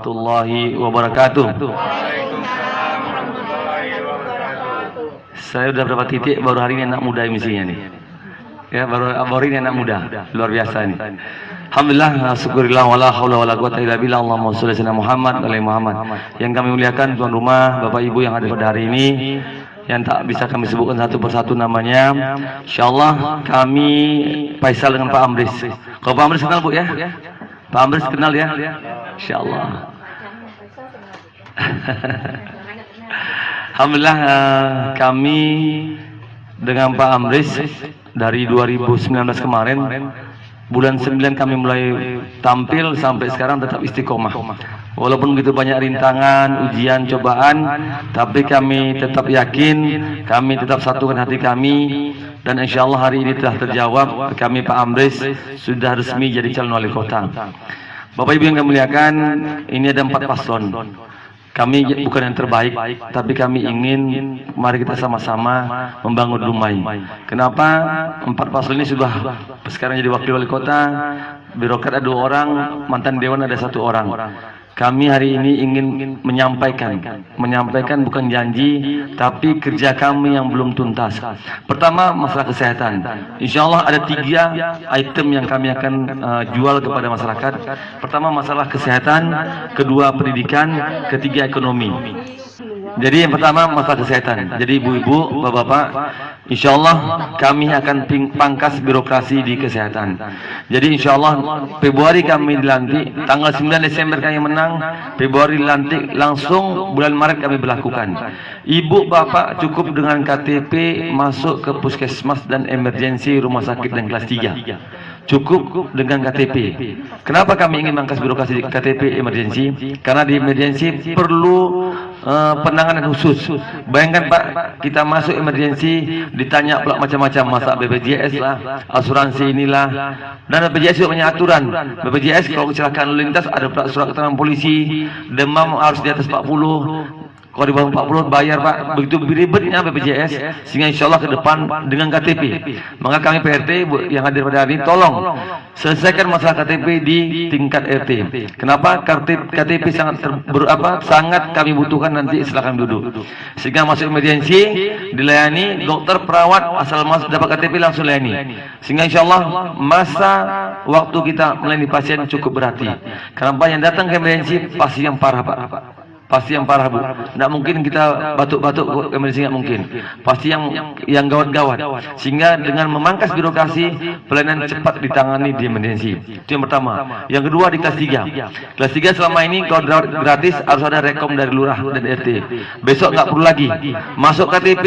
warahmatullahi wabarakatuh. Saya udah berapa titik baru hari ini anak muda misinya nih. Ya, baru ini anak muda. Luar biasa nih. Alhamdulillah, syukurillah, wala haula wala quwata illa billah. Allahumma shalli ala Muhammad wa ala Muhammad. Yang kami muliakan tuan rumah, Bapak Ibu yang ada pada hari ini, yang tak bisa kami sebutkan satu persatu namanya. Insyaallah kami Faisal dengan Pak Amris. Kalau Pak Amris kenal Bu ya? Pak Amris kenal ya? Insyaallah. Alhamdulillah kami dengan Pak Amris dari 2019 kemarin, bulan 9 kami mulai tampil sampai sekarang tetap istiqomah. Walaupun begitu banyak rintangan, ujian, cobaan, tapi kami tetap yakin, kami tetap satukan hati kami, dan insya Allah hari ini telah terjawab. Kami Pak Amris sudah resmi jadi calon wali kota. Bapak Ibu yang kami muliakan, ini ada 4 paslon. Kami bukan yang terbaik, tapi kami ingin mari kita sama-sama membangun Dumai. Kenapa 4 paslon ini sudah sekarang jadi wakil wali kota, birokrat ada 2 orang, mantan dewan ada 1 orang. Kami hari ini ingin menyampaikan bukan janji, tapi kerja kami yang belum tuntas. Pertama, masalah kesehatan. Insya Allah ada 3 item yang kami akan jual kepada masyarakat. Pertama, masalah kesehatan. Kedua, pendidikan. Ketiga, ekonomi. Jadi yang pertama masalah kesehatan. Jadi ibu-ibu, bapak-bapak, insya Allah kami akan pangkas birokrasi di kesehatan. Jadi insya Allah Februari kami dilantik, tanggal 9 Desember kami menang, Februari dilantik, langsung bulan Maret kami berlakukan. Ibu bapak cukup dengan KTP masuk ke puskesmas dan emergensi rumah sakit dan kelas 3. Cukup dengan KTP. Kenapa kami ingin mangkas birokrasi di KTP emergensi? Karena di emergensi perlu penanganan khusus. Bayangkan Pak, kita masuk emergensi ditanya pula macam-macam, masa BPJS lah, asuransi inilah, dan BPJS juga punya aturan. BPJS kalau kecelakaan lalu lintas ada pula surat keterangan polisi, demam harus di atas 40. Kalau di bawah 40 bayar Pak. Begitu ribetnya BPJS, sehingga insya Allah ke depan dengan KTP. Maka kami PRT yang hadir pada hari ini, tolong selesaikan masalah KTP di tingkat RT. Kenapa? KTP sangat kami butuhkan nanti setelah kami duduk. Sehingga masuk emergensi dilayani, dokter, perawat asal masuk dapat KTP langsung layani. Sehingga insya Allah masa waktu kita melayani pasien cukup berarti. Kenapa? Yang datang ke emergensi pasti yang parah Pak. Pasti yang parah Bu. Tidak mungkin kita batuk-batuk emergensi, nggak mungkin. Pasti yang gawat-gawat. Sehingga dengan memangkas birokrasi, pelayanan cepat ditangani di emergensi. Itu yang pertama. Yang kedua di kelas 3. Kelas 3 selama ini kalau gratis harus ada rekom dari lurah dan RT. Besok nggak perlu lagi. Masuk KTP,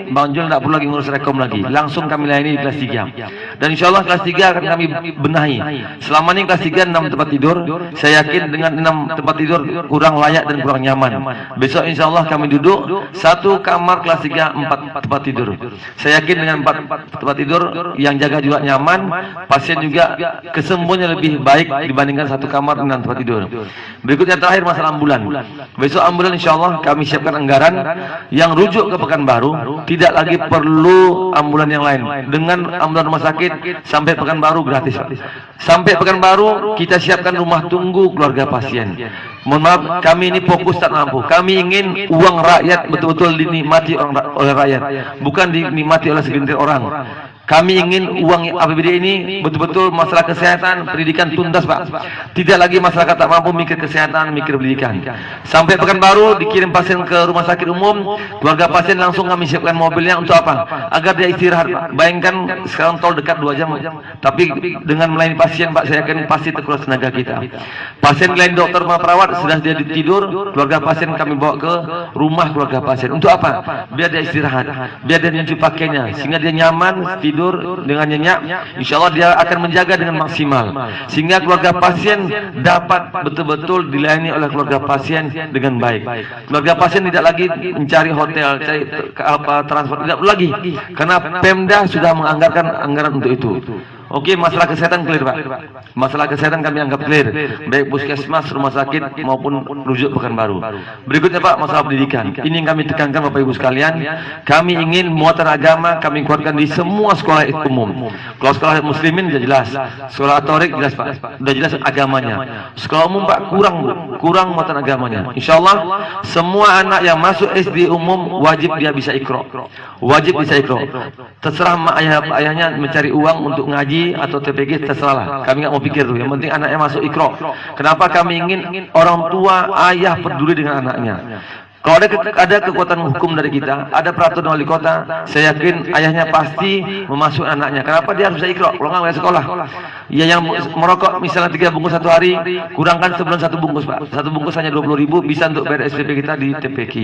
Bang Jul nggak perlu lagi ngurus rekom lagi. Langsung kami layani di kelas 3. Dan insya Allah kelas 3 akan kami benahi. Selama ini kelas 3 6 tempat tidur. Saya yakin dengan 6 tempat tidur kurang layak dan kurang nyaman. Besok insya Allah kami duduk 1 kamar kelas 3 4 tempat tidur. Saya yakin dengan 4 tempat tidur yang jaga juga nyaman, pasien juga kesembuhannya lebih baik dibandingkan 1 kamar 6 tempat tidur. Berikutnya terakhir masalah ambulan. Besok ambulan insya Allah kami siapkan anggaran yang rujuk ke Pekanbaru, tidak lagi perlu ambulan yang lain. Dengan ambulan rumah sakit sampai Pekanbaru gratis. Sampai Pekanbaru kita siapkan rumah tunggu keluarga pasien. Mohon maaf, kami ini fokus tak mampu. Kami ingin uang rakyat betul-betul dinikmati oleh rakyat, bukan dinikmati oleh segelintir orang. Kami ingin uang APBD ini betul-betul masalah kesehatan, pendidikan tuntas Pak. Tidak lagi masyarakat tak mampu mikir kesehatan, mikir pendidikan. Sampai Pekanbaru dikirim pasien ke rumah sakit umum, keluarga pasien langsung kami siapkan mobilnya untuk apa? Agar dia istirahat Pak. Bayangkan sekarang tol dekat 2 jam, tapi dengan melayani pasien Pak, saya yakin pasti terkuras tenaga kita. Pasien lain dokter sama perawat sudah dia tidur, keluarga pasien kami bawa ke rumah keluarga pasien. Untuk apa? Biar dia istirahat, biar dia nyuci pakainya, sehingga dia nyaman tidur dengan nyenyak. Insya Allah dia akan menjaga dengan maksimal, sehingga keluarga pasien dapat betul-betul dilayani oleh keluarga pasien dengan baik. Keluarga pasien tidak lagi mencari hotel, cari transport, tidak perlu lagi, karena Pemda sudah menganggarkan anggaran untuk itu. Oke, masalah kesehatan clear Pak. Masalah kesehatan kami anggap clear, baik puskesmas, rumah sakit maupun rujuk Pekanbaru. Berikutnya Pak, masalah pendidikan. Ini yang kami tekankan Bapak Ibu sekalian. Kami ingin muatan agama kami kuatkan di semua sekolah umum. Kalau sekolah muslimin sudah jelas, sekolah atorik jelas Pak, sudah jelas agamanya. Sekolah umum Pak kurang muatan agamanya. Insya Allah semua anak yang masuk SD umum wajib dia bisa Iqra. Wajib bisa Iqra. Terserah ayahnya mencari uang untuk ngaji atau TPG, terserahlah. Kami nggak mau pikir tuh. Yang penting anaknya masuk Iqra. Kenapa kami ingin orang tua ayah peduli dengan anaknya? Kalau ada kekuatan hukum dari kita, ada peraturan wali kota, saya yakin ayahnya pasti memasukkan anaknya. Kenapa dia harus bisa Iqra? Kalau nggak bisa sekolah. Ya yang merokok misalnya 3 bungkus satu hari, kurangkan sebulan 1 bungkus Pak. 1 bungkus hanya 20.000, bisa untuk bayar SPP kita di TPQ.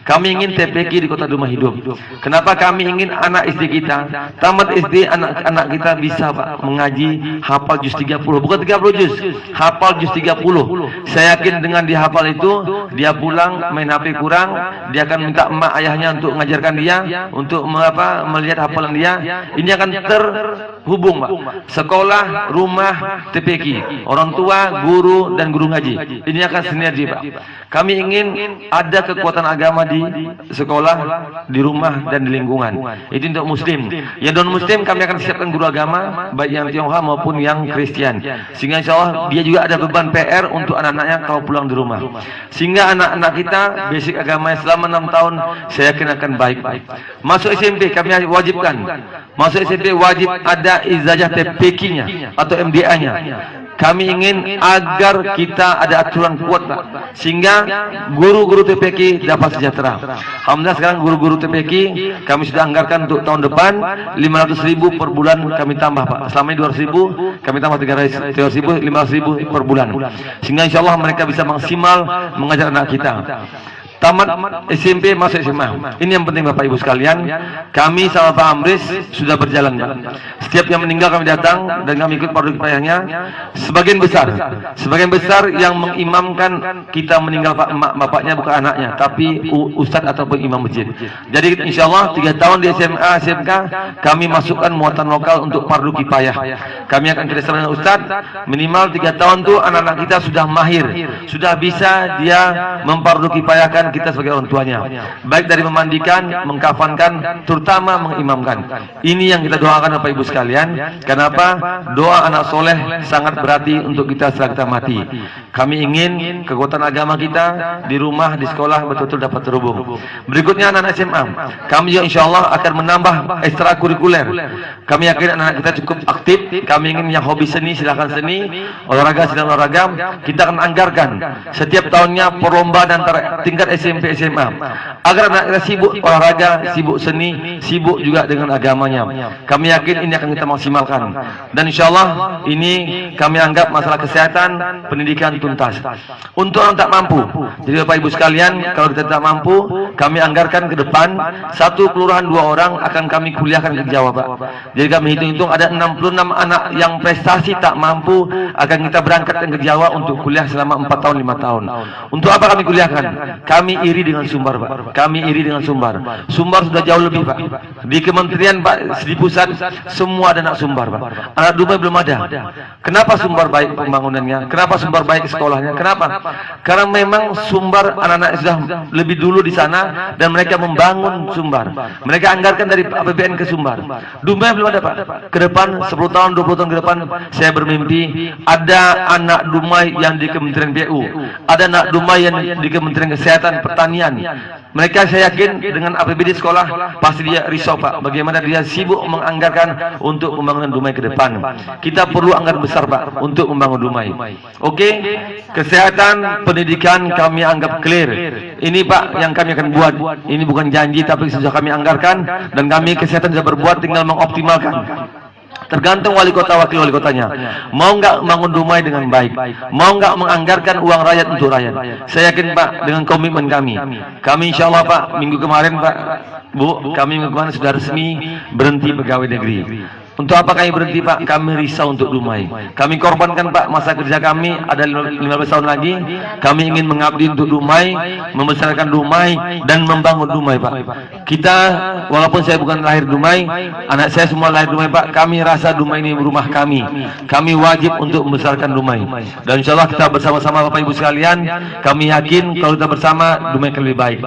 Kami ingin TPQ di Kota Rumah Hidup. Kenapa kami ingin anak SD kita, tamat SD anak-anak kita bisa Pak mengaji, hafal juz 30, bukan 30 juz, hafal juz 30. Saya yakin dengan dihafal itu, dia pulang main HP kurang, dia akan minta emak ayahnya untuk mengajarkan dia, untuk melihat hafalan dia. Ini akan terhubung Pak. Sekolah, rumah, TPQ, orang tua, guru dan guru ngaji. Ini akan sinergi Pak. Kami ingin ada kekuatan agama di sekolah, di rumah dan di lingkungan. Itu untuk muslim. Yang non muslim kami akan siapkan guru agama, baik yang Tionghoa maupun yang Kristen. Sehingga insya Allah dia juga ada beban PR untuk anak-anaknya kalau pulang di rumah. Sehingga anak-anak kita basic agama selama 6 tahun saya yakin akan baik. Masuk SMP kami wajibkan. Masuk SMP wajib ada ijazah TPQ-nya atau MDA-nya. Kami ingin agar kita ada aturan kuat Pak, sehingga guru-guru TPQ dapat sejahtera. Alhamdulillah sekarang guru-guru TPQ kami sudah anggarkan untuk tahun depan 500.000 per bulan kami tambah Pak. Selama ini 200.000, kami tambah 300.000, 500.000 per bulan. Sehingga insya Allah mereka bisa maksimal mengajar anak kita. Tamat SMP masuk SMA. Ini yang penting Bapak Ibu sekalian. Kami sama Pak Amris sudah berjalan Pak. Setiap yang meninggal kami datang dan kami ikut fardu kifayahnya. Sebagian besar yang mengimamkan kita meninggal Pak emak bapaknya bukan anaknya, tapi ustadz ataupun imam masjid. Jadi insya Allah 3 tahun di SMA SMK kami masukkan muatan lokal untuk fardu kifayah. Kami akan kerjasama dengan ustadz. Minimal 3 tahun tuh anak-anak kita sudah mahir, sudah bisa dia memfardu kifayahkan kita sebagai orang tuanya, baik dari memandikan, mengkafankan, terutama mengimamkan. Ini yang kita doakan Bapak Ibu sekalian. Kenapa? Doa anak soleh sangat berarti untuk kita setelah kita mati. Kami ingin kekuatan agama kita di rumah, di sekolah betul-betul dapat terhubung. Berikutnya anak-anak SMA, kami juga insya Allah akan menambah ekstrakurikuler. Kami yakin anak-anak kita cukup aktif. Kami ingin yang hobi seni silahkan seni, olahraga silahkan olahraga. Kita akan anggarkan setiap tahunnya perlombaan antara tingkat SMP SMA agar anak kita sibuk olahraga, sibuk seni, sibuk juga dengan agamanya. Kami yakin ini akan kita maksimalkan, dan insya Allah ini kami anggap masalah kesehatan, pendidikan tuntas. Untuk orang tak mampu, jadi Bapak Ibu sekalian, kalau kita tak mampu, kami anggarkan ke depan 1 kelurahan 2 orang akan kami kuliahkan ke Jawa Pak. Jadi kami hitung-hitung ada 66 anak yang prestasi tak mampu akan kita berangkatkan ke Jawa untuk kuliah selama 4 tahun 5 tahun. Untuk apa kami kuliahkan? Kami iri dengan Sumbar Pak. Kami iri dengan Sumbar. Sumbar sudah jauh lebih Pak. Di kementerian Pak, di pusat semua ada anak Sumbar Pak. Anak Dumai belum ada. Kenapa Sumbar baik pembangunannya? Kenapa Sumbar baik sekolahnya? Kenapa? Karena memang Sumbar anak-anak sudah lebih dulu di sana dan mereka membangun Sumbar. Mereka anggarkan dari APBN ke Sumbar. Dumai belum ada Pak. Ke depan 10 tahun 20 tahun ke depan saya bermimpi ada anak Dumai yang di Kementerian PU. Ada anak Dumai yang di Kementerian Kesehatan, Pertanian. Mereka saya yakin dengan APBD sekolah pasti dia risau Pak. Bagaimana dia sibuk menganggarkan untuk pembangunan Dumai ke depan. Kita perlu anggaran besar Pak untuk membangun Dumai. Oke, kesehatan, pendidikan kami anggap clear. Ini Pak yang kami akan buat. Ini bukan janji tapi sudah kami anggarkan, dan kami kesehatan sudah berbuat, tinggal mengoptimalkan. Tergantung wali kota, wakil wali kotanya mau nggak bangun Dumai dengan baik, mau nggak menganggarkan uang rakyat untuk rakyat. Saya yakin Pak dengan komitmen kami insya Allah Pak, minggu kemarin Pak Bu, kami minggu kemarin sudah resmi berhenti pegawai negeri. Untuk apa kami berhenti Pak? Kami risau untuk Dumai. Kami korbankan Pak masa kerja kami ada 15 tahun lagi. Kami ingin mengabdi untuk Dumai, membesarkan Dumai dan membangun Dumai Pak. Kita walaupun saya bukan lahir Dumai, anak saya semua lahir Dumai Pak. Kami rasa Dumai ini rumah kami. Kami wajib untuk membesarkan Dumai. Dan insya Allah kita bersama-sama Bapak Ibu sekalian, kami yakin kalau kita bersama Dumai akan lebih baik.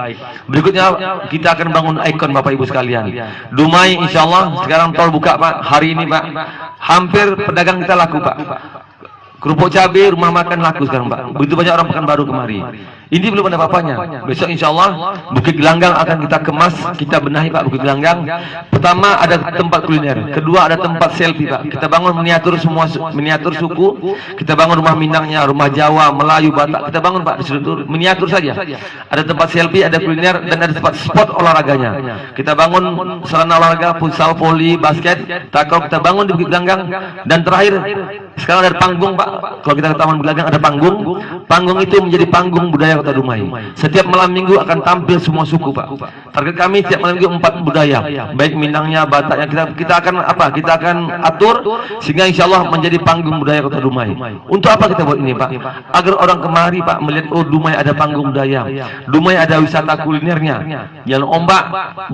Berikutnya kita akan bangun ikon Bapak Ibu sekalian. Dumai insya Allah sekarang tol buka Pak. Hari ini Pak, hampir pedagang kita laku Pak. Kerupuk cabai, rumah makan laku sekarang Pak. Begitu banyak orang Pekanbaru kemari. Ini belum ada apa-apanya. Besok insya Allah Bukit Gelanggang akan kita kemas, kita benahi Pak Bukit Gelanggang. Pertama ada tempat kuliner, kedua ada tempat selfie Pak. Kita bangun miniatur semua miniatur suku. Kita bangun rumah Minangnya, rumah Jawa, Melayu, Batak. Kita bangun Pak di situ miniatur saja. Ada tempat selfie, ada kuliner dan ada tempat spot olahraganya. Kita bangun sarana olahraga, futsal, voli, basket, takraw kita bangun di Bukit Gelanggang. Dan terakhir sekarang ada panggung Pak. Kalau kita ke Taman Gelanggang ada panggung. Panggung itu menjadi panggung budaya Kota Dumai. Setiap malam minggu akan tampil semua suku Pak. Target kami setiap malam minggu 4 budaya, baik Minangnya, Bataknya kita akan apa? Kita akan atur sehingga insya Allah menjadi panggung budaya Kota Dumai. Untuk apa kita buat ini Pak? Agar orang kemari Pak melihat oh Dumai ada panggung budaya, Dumai ada wisata kulinernya. Jalan Ombak,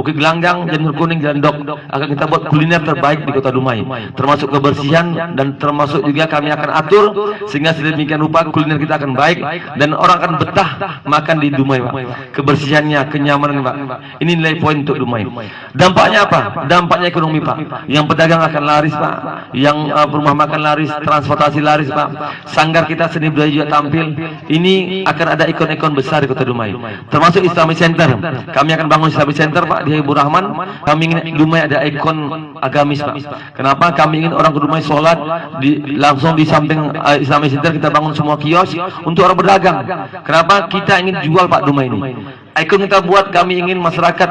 Bukit Gelanggang, Janur Kuning, Jalan Dok. Akan kita buat kuliner terbaik di Kota Dumai, termasuk kebersihan dan termasuk juga kami akan atur sehingga sedemikian rupa kuliner kita akan baik dan orang akan betah makan di Dumai Pak. Kebersihannya, kenyamanan Pak. Ini nilai poin untuk Dumai. Dampaknya apa? Dampaknya ekonomi Pak. Yang pedagang akan laris Pak. Yang rumah makan laris, transportasi laris Pak. Sanggar kita seni budaya juga tampil. Ini akan ada ikon-ikon besar di Kota Dumai. Termasuk Islamic Center. Kami akan bangun Islamic Center Pak di Habibur Rahman. Kami ingin Dumai ada ikon agamis Pak. Kenapa? Kami ingin orang ke Dumai sholat langsung di samping Islamic Center kita bangun semua kios untuk orang berdagang. Kenapa? Kita ingin jual Pak Dumai ini. Ikon kita buat, kami ingin masyarakat,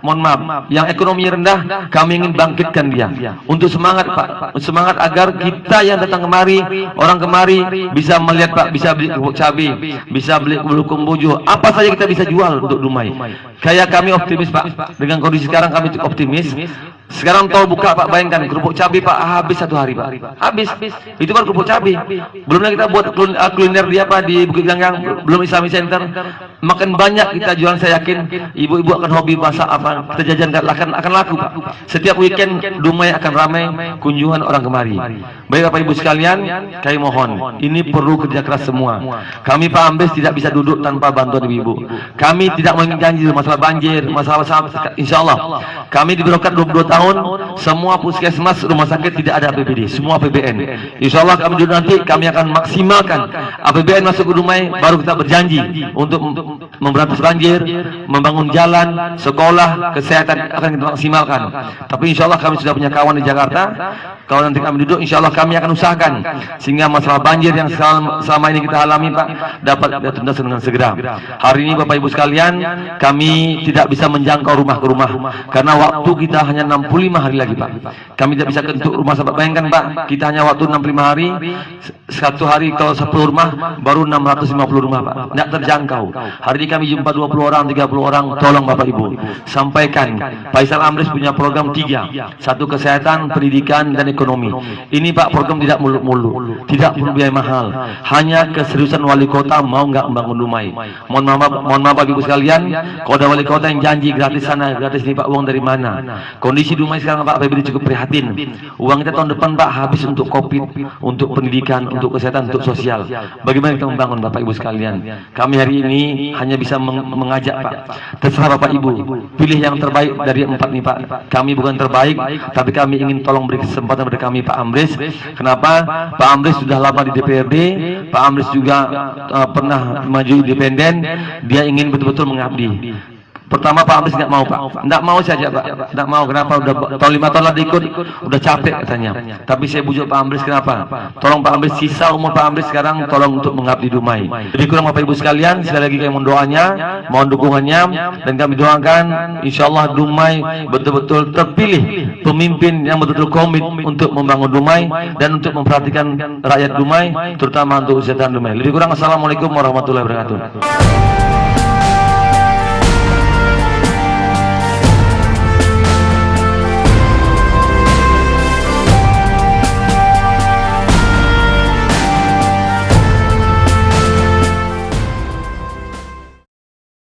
mohon maaf, yang ekonomi rendah, kami ingin bangkitkan dia. Untuk semangat Pak, semangat agar kita yang datang kemari, orang kemari bisa melihat Pak, bisa beli kerupuk cabai, bisa beli belukung bojo, apa saja kita bisa jual untuk Dumai. Kayak kami optimis Pak, dengan kondisi sekarang kami optimis. Sekarang tol buka Pak, bayangkan kerupuk cabai Pak habis 1 hari Pak, habis. Itu kan kerupuk cabai. Belum lagi kita buat kuliner dia Pak di Bukit Gelanggang, belum Islamic Center. Makin banyak kita jualan, saya yakin ibu-ibu akan hobi masak apa kita jajan akan laku Pak. Setiap weekend Dumai akan ramai kunjungan orang kemari. Baik Bapak Ibu sekalian, kami mohon ini perlu kerja keras semua. Kami Pak Ambes tidak bisa duduk tanpa bantuan ibu-ibu. Kami tidak menjanji masalah banjir, masalah insya Allah kami di birokrat 22 tahun semua puskesmas rumah sakit tidak ada APBD, semua APBN. Insya Allah kami dulu nanti kami akan maksimalkan APBN masuk ke Dumai, baru kita berjanji untuk memberantas banjir, membangun jalan, sekolah, kesehatan akan kita maksimalkan. Tapi insya Allah kami sudah punya kawan di Jakarta. Kalau nanti kami duduk, insya Allah kami akan usahakan sehingga masalah banjir yang selama ini kita alami Pak dapat dituntas dengan segera. Hari ini Bapak Ibu sekalian, kami tidak bisa menjangkau rumah ke rumah karena waktu kita hanya 65 hari lagi Pak. Kami tidak bisa kentuk rumah sahabat. Bayangkan Pak, kita hanya waktu 65 hari. Satu hari kalau 10 rumah baru 650 rumah Pak. Tidak terjangkau. Hari ini kami jumpa 20 orang, 30 orang. Tolong Bapak Ibu sampaikan. Faisal Amris punya program 3. Satu kesehatan, pendidikan dan ekonomi. Ini Pak program tidak muluk-muluk, tidak perlu biaya mahal. Hanya keseriusan wali kota mau nggak membangun Dumai. Mohon maaf Bapak Ibu sekalian, kalau ada wali kota yang janji gratis sana, gratis ini Pak, uang dari mana? Kondisi Dumai sekarang Pak PBD cukup prihatin. Uang kita tahun depan Pak habis untuk Covid, untuk pendidikan, untuk kesehatan, untuk sosial. Bagaimana kita membangun Bapak Ibu sekalian? Kami hari ini hanya bisa mengajak Pak. Terserah Bapak Ibu, pilih yang terbaik dari 4 nih Pak. Kami bukan terbaik, tapi kami ingin tolong beri kesempatan kepada kami Pak Amris. Kenapa? Pak Amris sudah lama di DPRD, Pak Amris juga pernah maju independen. Dia ingin betul-betul mengabdi. Pertama Pak Amris nggak mau Pak, nggak mau saja Pak, nggak mau. Kenapa? Udah tahun 5 tahun lah ikut, udah capek katanya. Tapi saya bujuk Pak Amris, kenapa? Tolong Pak Amris, sisa umur Pak Amris sekarang tolong untuk mengabdi Dumai. Lebih kurang Bapak Ibu sekalian, sekali lagi kami mohon doanya, mohon dukungannya, dan kami doakan insya Allah Dumai betul-betul terpilih pemimpin yang betul-betul komit untuk membangun Dumai dan untuk memperhatikan rakyat Dumai, terutama untuk kesehatan Dumai. Lebih kurang assalamualaikum warahmatullahi wabarakatuh.